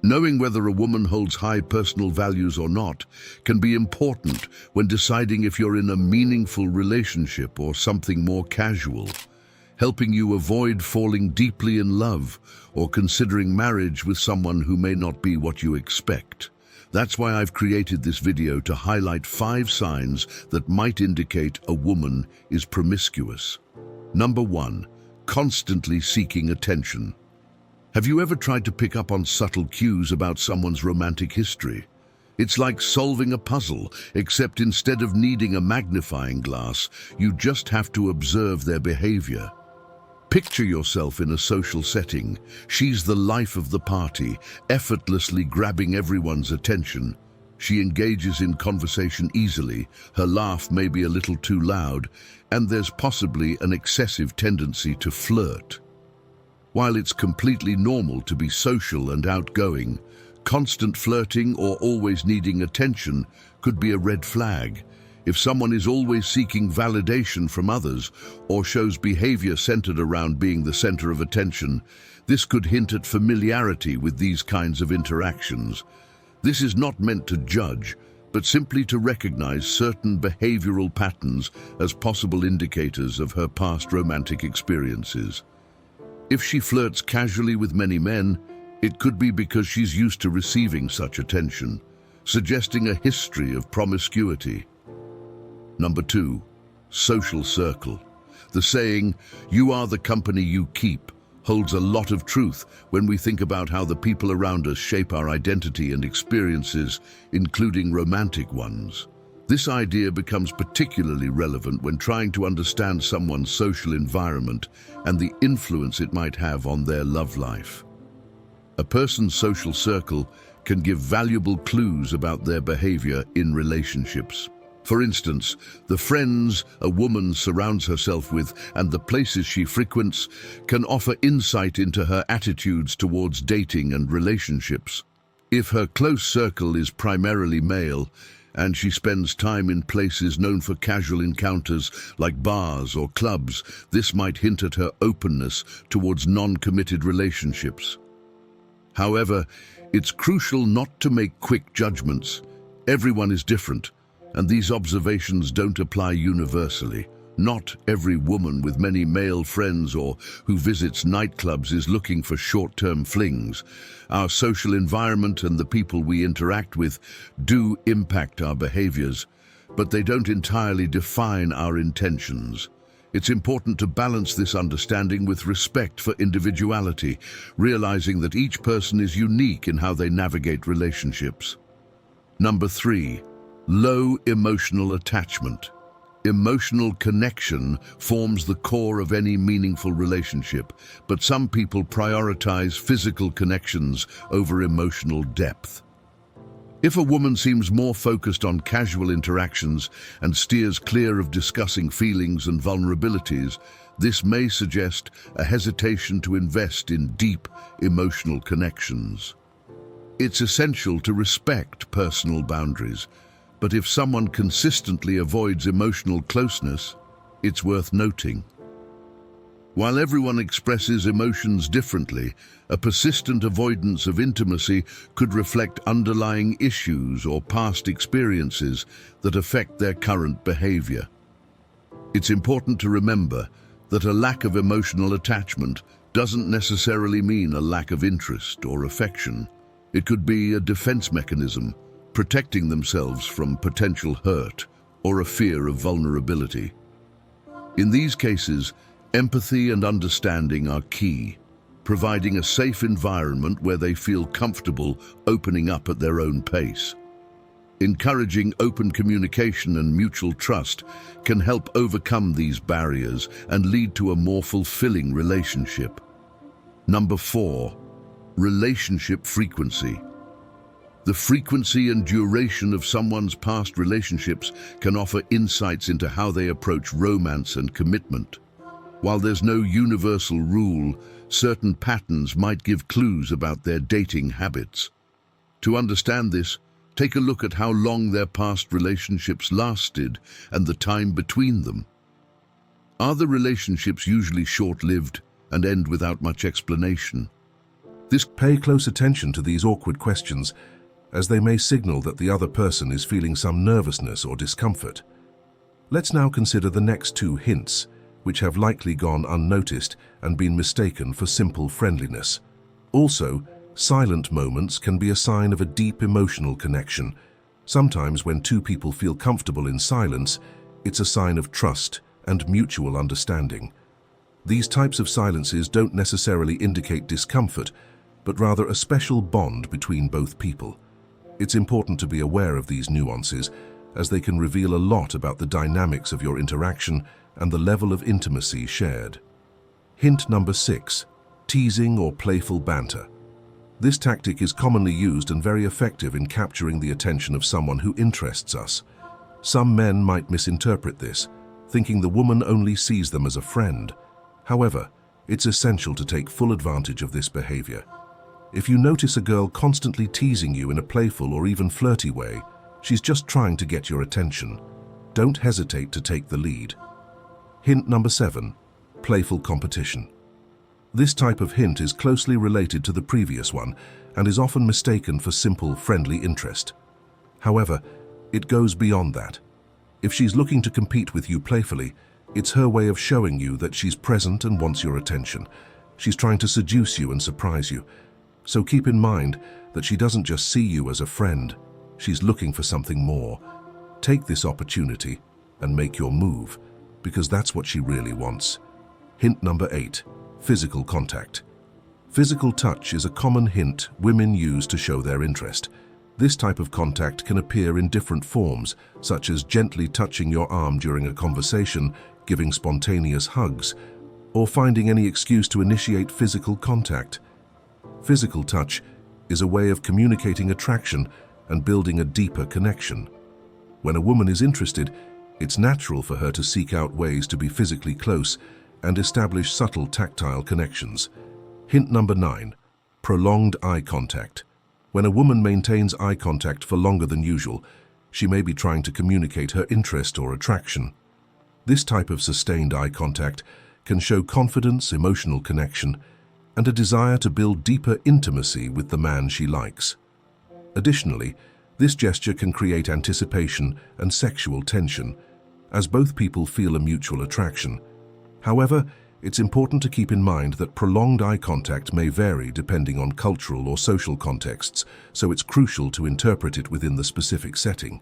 Knowing whether a woman holds high personal values or not can be important when deciding if you're in a meaningful relationship or something more casual, helping you avoid falling deeply in love or considering marriage with someone who may not be what you expect. That's why I've created this video to highlight 5 signs that might indicate a woman is promiscuous. Number 1. Constantly seeking attention. Have you ever tried to pick up on subtle cues about someone's romantic history? It's like solving a puzzle, except instead of needing a magnifying glass, you just have to observe their behavior. Picture yourself in a social setting. She's the life of the party, effortlessly grabbing everyone's attention. She engages in conversation easily, her laugh may be a little too loud, and there's possibly an excessive tendency to flirt. While it's completely normal to be social and outgoing, constant flirting or always needing attention could be a red flag. If someone is always seeking validation from others or shows behavior centered around being the center of attention, this could hint at familiarity with these kinds of interactions. This is not meant to judge, but simply to recognize certain behavioral patterns as possible indicators of her past romantic experiences. If she flirts casually with many men, it could be because she's used to receiving such attention, suggesting a history of promiscuity. Number 2. Social circle. The saying, "You are the company you keep," holds a lot of truth when we think about how the people around us shape our identity and experiences, including romantic ones. This idea becomes particularly relevant when trying to understand someone's social environment and the influence it might have on their love life. A person's social circle can give valuable clues about their behavior in relationships. For instance, the friends a woman surrounds herself with and the places she frequents can offer insight into her attitudes towards dating and relationships. If her close circle is primarily male, and she spends time in places known for casual encounters like bars or clubs, this might hint at her openness towards non-committed relationships. However, it's crucial not to make quick judgments. Everyone is different, and these observations don't apply universally. Not every woman with many male friends or who visits nightclubs is looking for short-term flings. Our social environment and the people we interact with do impact our behaviors, but they don't entirely define our intentions. It's important to balance this understanding with respect for individuality, realizing that each person is unique in how they navigate relationships. Number 3. Low emotional attachment. Emotional connection forms the core of any meaningful relationship, but some people prioritize physical connections over emotional depth. If a woman seems more focused on casual interactions and steers clear of discussing feelings and vulnerabilities, this may suggest a hesitation to invest in deep emotional connections. It's essential to respect personal boundaries, but if someone consistently avoids emotional closeness, it's worth noting. While everyone expresses emotions differently, a persistent avoidance of intimacy could reflect underlying issues or past experiences that affect their current behavior. It's important to remember that a lack of emotional attachment doesn't necessarily mean a lack of interest or affection. It could be a defense mechanism, protecting themselves from potential hurt or a fear of vulnerability. In these cases, empathy and understanding are key, providing a safe environment where they feel comfortable opening up at their own pace. Encouraging open communication and mutual trust can help overcome these barriers and lead to a more fulfilling relationship. Number 4. Relationship frequency. The frequency and duration of someone's past relationships can offer insights into how they approach romance and commitment. While there's no universal rule, certain patterns might give clues about their dating habits. To understand this, take a look at how long their past relationships lasted and the time between them. Are the relationships usually short-lived and end without much explanation? Pay close attention to these awkward questions, as they may signal that the other person is feeling some nervousness or discomfort. Let's now consider the next two hints, which have likely gone unnoticed and been mistaken for simple friendliness. Also, silent moments can be a sign of a deep emotional connection. Sometimes when two people feel comfortable in silence, it's a sign of trust and mutual understanding. These types of silences don't necessarily indicate discomfort, but rather a special bond between both people. It's important to be aware of these nuances, as they can reveal a lot about the dynamics of your interaction and the level of intimacy shared. Hint number 6. Teasing or playful banter. This tactic is commonly used and very effective in capturing the attention of someone who interests us. Some men might misinterpret this, thinking the woman only sees them as a friend. However, it's essential to take full advantage of this behavior. If you notice a girl constantly teasing you in a playful or even flirty way, she's just trying to get your attention. Don't hesitate to take the lead. Hint number 7. Playful competition. This type of hint is closely related to the previous one and is often mistaken for simple, friendly interest. However, it goes beyond that. If she's looking to compete with you playfully, it's her way of showing you that she's present and wants your attention. She's trying to seduce you and surprise you. So keep in mind that she doesn't just see you as a friend, she's looking for something more. Take this opportunity and make your move, because that's what she really wants. Hint number 8. Physical contact. Physical touch is a common hint women use to show their interest. This type of contact can appear in different forms, such as gently touching your arm during a conversation, giving spontaneous hugs, or finding any excuse to initiate physical contact. Physical touch is a way of communicating attraction and building a deeper connection. When a woman is interested, it's natural for her to seek out ways to be physically close and establish subtle tactile connections. Hint number 9. Prolonged eye contact. When a woman maintains eye contact for longer than usual, she may be trying to communicate her interest or attraction. This type of sustained eye contact can show confidence, emotional connection, and a desire to build deeper intimacy with the man she likes. Additionally, this gesture can create anticipation and sexual tension, as both people feel a mutual attraction. However, it's important to keep in mind that prolonged eye contact may vary depending on cultural or social contexts, so it's crucial to interpret it within the specific setting.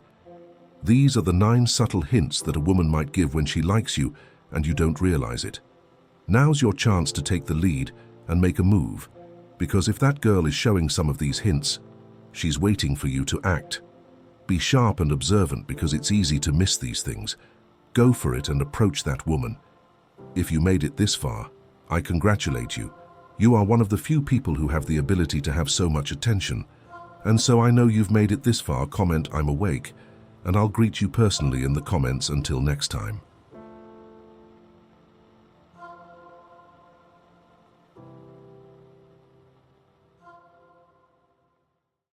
These are the 9 subtle hints that a woman might give when she likes you and you don't realize it. Now's your chance to take the lead and make a move, because if that girl is showing some of these hints, she's waiting for you to act. Be sharp and observant, because it's easy to miss these things. Go for it and approach that woman. If you made it this far, I congratulate you. You are one of the few people who have the ability to have so much attention. And so I know you've made it this far. Comment "I'm awake," and I'll greet you personally in the comments. Until next time.